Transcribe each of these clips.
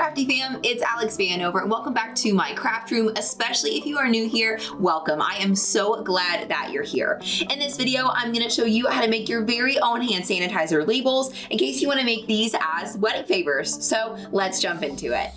Crafty fam, it's Alex Vanover and welcome back to my craft room. Especially if you are new here, welcome. I am so glad that you're here. In this video, I'm gonna show you how to make your very own hand sanitizer labels in case you wanna make these as wedding favors. So let's jump into it.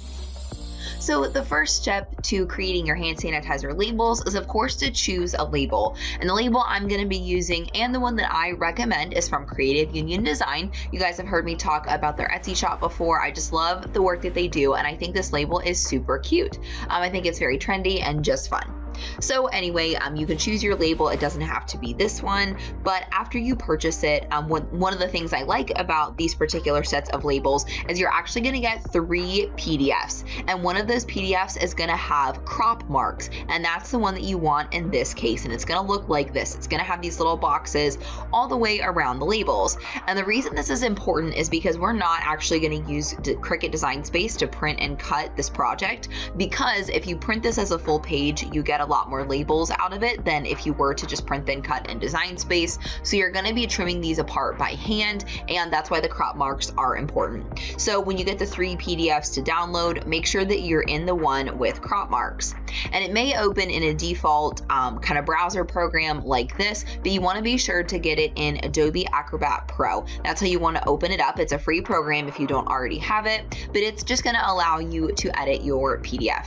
So the first step to creating your hand sanitizer labels is of course to choose a label. And the label I'm going to be using and the one that I recommend is from Creative Union Design. You guys have heard me talk about their Etsy shop before. I just love the work that they do and I think this label is super cute. I think it's very trendy and just fun. So anyway, you can choose your label. It doesn't have to be this one, but after you purchase it, one of the things I like about these particular sets of labels is you're actually going to get 3 PDFs, and one of those PDFs is going to have crop marks, and that's the one that you want in this case, and it's going to look like this. It's going to have these little boxes all the way around the labels, and the reason this is important is because we're not actually going to use Cricut Design Space to print and cut this project, because if you print this as a full page, you get a lot more labels out of it than if you were to just print then cut in Design Space. So you're going to be trimming these apart by hand, and that's why the crop marks are important. So when you get the 3 PDFs to download, make sure that you're in the one with crop marks. And it may open in a default kind of browser program like this, but you want to be sure to get it in Adobe Acrobat Pro. That's how you want to open it up. It's a free program if you don't already have it, but it's just going to allow you to edit your PDF.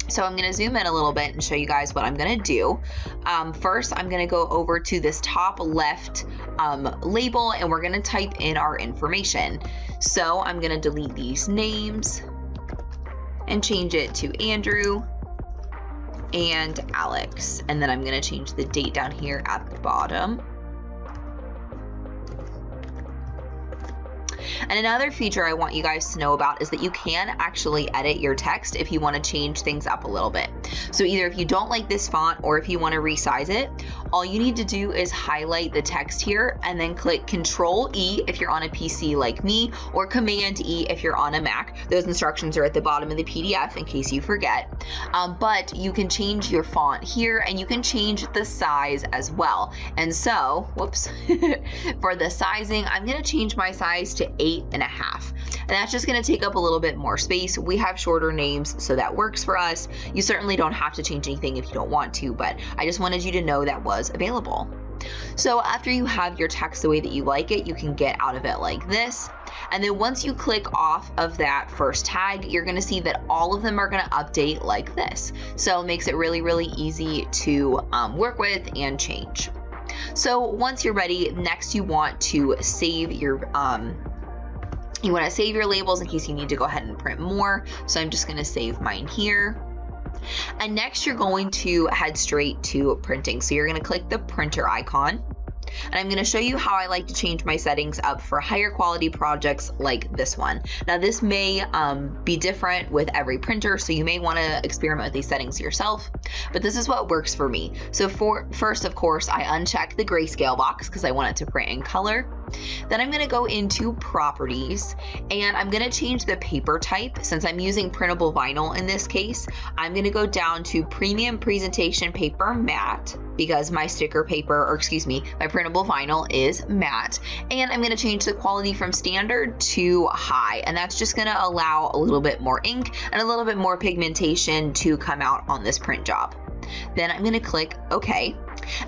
So I'm going to zoom in a little bit and show you guys what I'm going to do. First, I'm going to go over to this top left label and we're going to type in our information. So I'm going to delete these names and change it to Andrew and Alex. And then I'm going to change the date down here at the bottom. And another feature I want you guys to know about is that you can actually edit your text if you want to change things up a little bit. So either if you don't like this font or if you want to resize it, all you need to do is highlight the text here and then click Control E if you're on a PC like me, or Command E if you're on a Mac. Those instructions are at the bottom of the PDF in case you forget. But you can change your font here and you can change the size as well. And so, whoops, for the sizing, I'm going to change my size to 8.5, and that's just going to take up a little bit more space. We have shorter names, so that works for us. You certainly don't have to change anything if you don't want to, but I just wanted you to know that was available. So after you have your text the way that you like it, you can get out of it like this. And then once you click off of that first tag, you're going to see that all of them are going to update like this. So it makes it really, really easy to work with and change. So once you're ready, next you want to save your labels in case you need to go ahead and print more. So I'm just going to save mine here. And next you're going to head straight to printing. So you're going to click the printer icon. And I'm going to show you how I like to change my settings up for higher quality projects like this one. Now this may be different with every printer, so you may want to experiment with these settings yourself, but this is what works for me. So first, of course, I uncheck the grayscale box because I want it to print in color. Then I'm going to go into properties and I'm going to change the paper type. Since I'm using printable vinyl in this case, I'm going to go down to premium presentation paper matte because my my printable vinyl is matte. And I'm going to change the quality from standard to high, and that's just going to allow a little bit more ink and a little bit more pigmentation to come out on this print job. Then I'm going to click OK.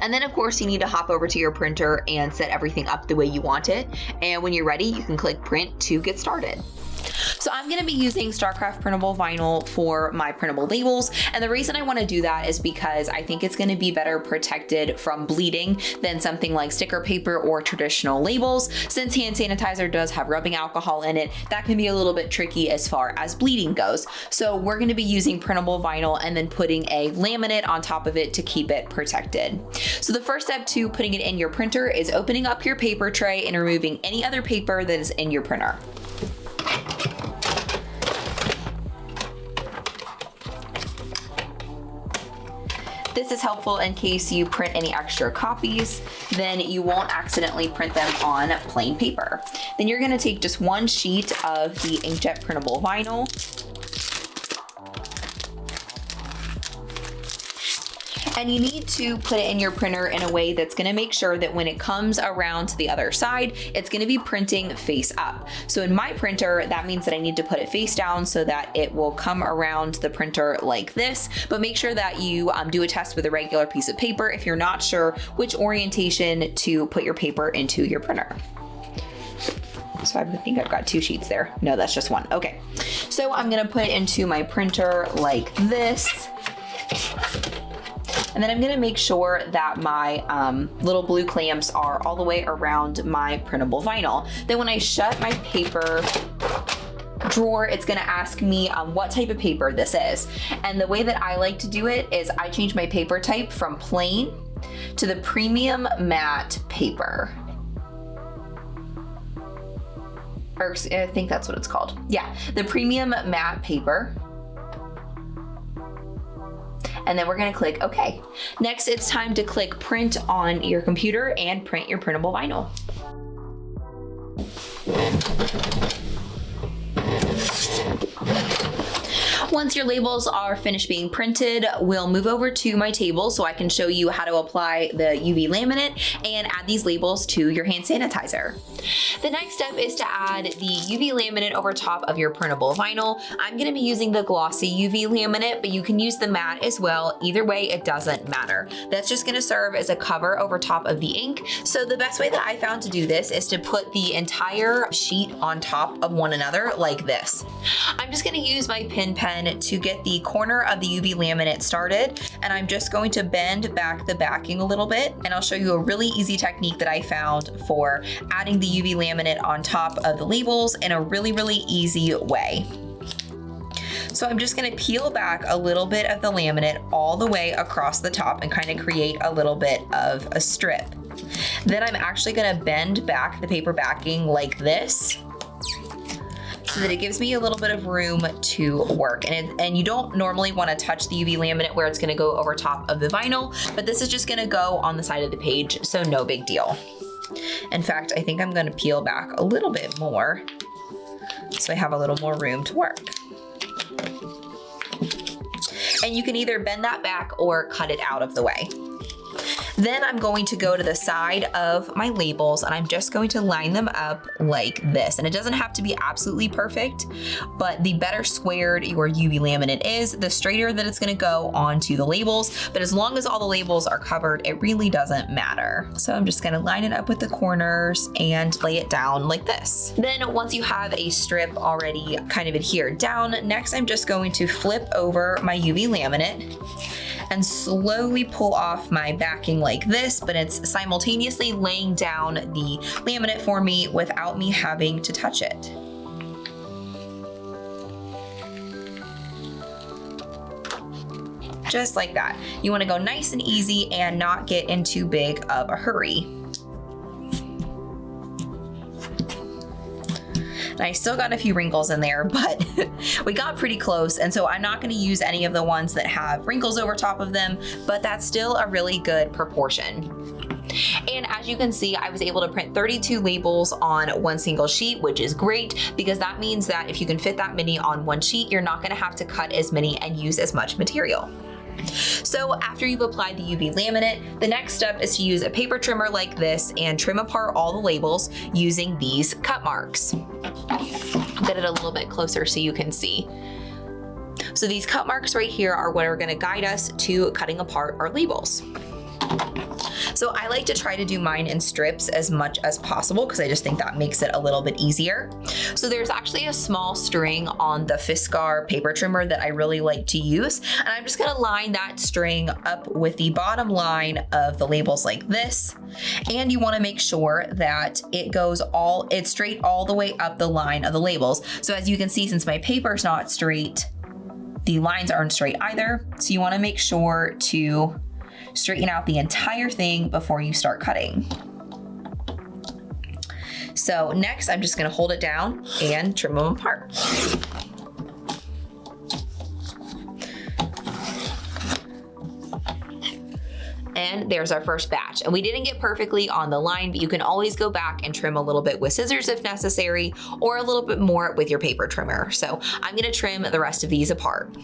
And then of course you need to hop over to your printer and set everything up the way you want it. And when you're ready, you can click print to get started. So I'm going to be using StarCraft printable vinyl for my printable labels. And the reason I want to do that is because I think it's going to be better protected from bleeding than something like sticker paper or traditional labels. Since hand sanitizer does have rubbing alcohol in it, that can be a little bit tricky as far as bleeding goes. So we're going to be using printable vinyl and then putting a laminate on top of it to keep it protected. So the first step to putting it in your printer is opening up your paper tray and removing any other paper that is in your printer. This is helpful in case you print any extra copies, then you won't accidentally print them on plain paper. Then you're going to take just one sheet of the inkjet printable vinyl And you need to put it in your printer in a way that's gonna make sure that when it comes around to the other side, it's gonna be printing face up. So in my printer, that means that I need to put it face down so that it will come around the printer like this, but make sure that you do a test with a regular piece of paper if you're not sure which orientation to put your paper into your printer. So I think I've got 2 sheets there. No, that's just 1. Okay. So I'm gonna put it into my printer like this. And then I'm gonna make sure that my little blue clamps are all the way around my printable vinyl. Then when I shut my paper drawer, it's gonna ask me what type of paper this is. And the way that I like to do it is I change my paper type from plain to the premium matte paper. Or I think that's what it's called. Yeah, the premium matte paper. And then we're gonna click OK. Next, it's time to click print on your computer and print your printable vinyl. Once your labels are finished being printed, we'll move over to my table so I can show you how to apply the UV laminate and add these labels to your hand sanitizer. The next step is to add the UV laminate over top of your printable vinyl. I'm gonna be using the glossy UV laminate, but you can use the matte as well. Either way, it doesn't matter. That's just gonna serve as a cover over top of the ink. So the best way that I found to do this is to put the entire sheet on top of one another like this. I'm just gonna use my pin pen to get the corner of the UV laminate started, and I'm just going to bend back the backing a little bit, and I'll show you a really easy technique that I found for adding the UV laminate on top of the labels in a really easy way. So I'm just gonna peel back a little bit of the laminate all the way across the top and kind of create a little bit of a strip. Then I'm actually gonna bend back the paper backing like this, so that it gives me a little bit of room to work. And you don't normally want to touch the UV laminate where it's going to go over top of the vinyl, but this is just going to go on the side of the page, so no big deal. In fact, I think I'm going to peel back a little bit more so I have a little more room to work. And you can either bend that back or cut it out of the way. Then I'm going to go to the side of my labels and I'm just going to line them up like this. And it doesn't have to be absolutely perfect, but the better squared your UV laminate is, the straighter that it's gonna go onto the labels. But as long as all the labels are covered, it really doesn't matter. So I'm just gonna line it up with the corners and lay it down like this. Then once you have a strip already kind of adhered down, next I'm just going to flip over my UV laminate and slowly pull off my backing like this, but it's simultaneously laying down the laminate for me without me having to touch it. Just like that. You want to go nice and easy and not get in too big of a hurry. And I still got a few wrinkles in there, but we got pretty close. And so I'm not gonna use any of the ones that have wrinkles over top of them, but that's still a really good proportion. And as you can see, I was able to print 32 labels on one single sheet, which is great because that means that if you can fit that many on one sheet, you're not gonna have to cut as many and use as much material. So after you've applied the UV laminate, the next step is to use a paper trimmer like this and trim apart all the labels using these cut marks. Get it a little bit closer so you can see. So these cut marks right here are what are going to guide us to cutting apart our labels. So I like to try to do mine in strips as much as possible because I just think that makes it a little bit easier. So there's actually a small string on the Fiskar paper trimmer that I really like to use. And I'm just gonna line that string up with the bottom line of the labels like this. And you wanna make sure that it's straight all the way up the line of the labels. So as you can see, since my paper's not straight, the lines aren't straight either. So you wanna make sure to straighten out the entire thing before you start cutting. So next, I'm just gonna hold it down and trim them apart. And there's our first batch. And we didn't get perfectly on the line, but you can always go back and trim a little bit with scissors if necessary, or a little bit more with your paper trimmer. So I'm gonna trim the rest of these apart.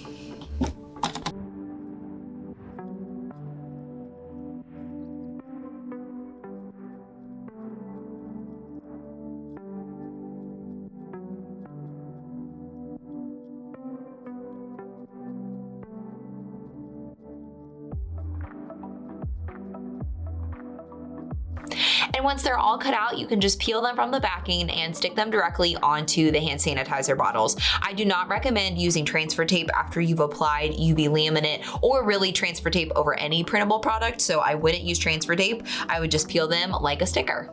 And once they're all cut out, you can just peel them from the backing and stick them directly onto the hand sanitizer bottles. I do not recommend using transfer tape after you've applied UV laminate or really transfer tape over any printable product, so I wouldn't use transfer tape. I would just peel them like a sticker.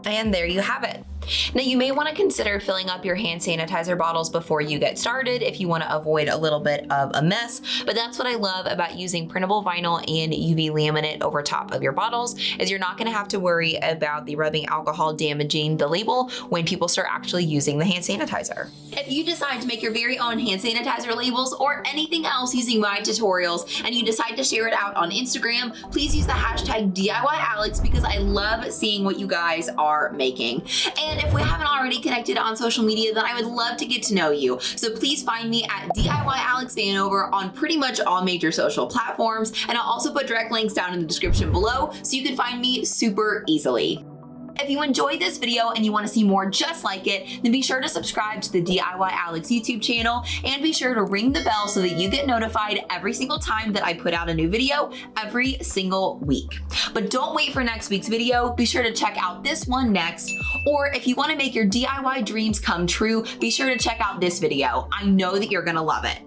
And there you have it. Now you may want to consider filling up your hand sanitizer bottles before you get started if you want to avoid a little bit of a mess, but that's what I love about using printable vinyl and UV laminate over top of your bottles, is you're not going to have to worry about the rubbing alcohol damaging the label when people start actually using the hand sanitizer. If you decide to make your very own hand sanitizer labels or anything else using my tutorials and you decide to share it out on Instagram, please use the hashtag DIYAlex because I love seeing what you guys are making. And if we haven't already connected on social media, then I would love to get to know you. So please find me at DIYAlexVanover on pretty much all major social platforms. And I'll also put direct links down in the description below so you can find me super easily. If you enjoyed this video and you want to see more just like it, then be sure to subscribe to the DIY Alex YouTube channel and be sure to ring the bell so that you get notified every single time that I put out a new video every single week. But don't wait for next week's video. Be sure to check out this one next. Or if you want to make your DIY dreams come true, be sure to check out this video. I know that you're going to love it.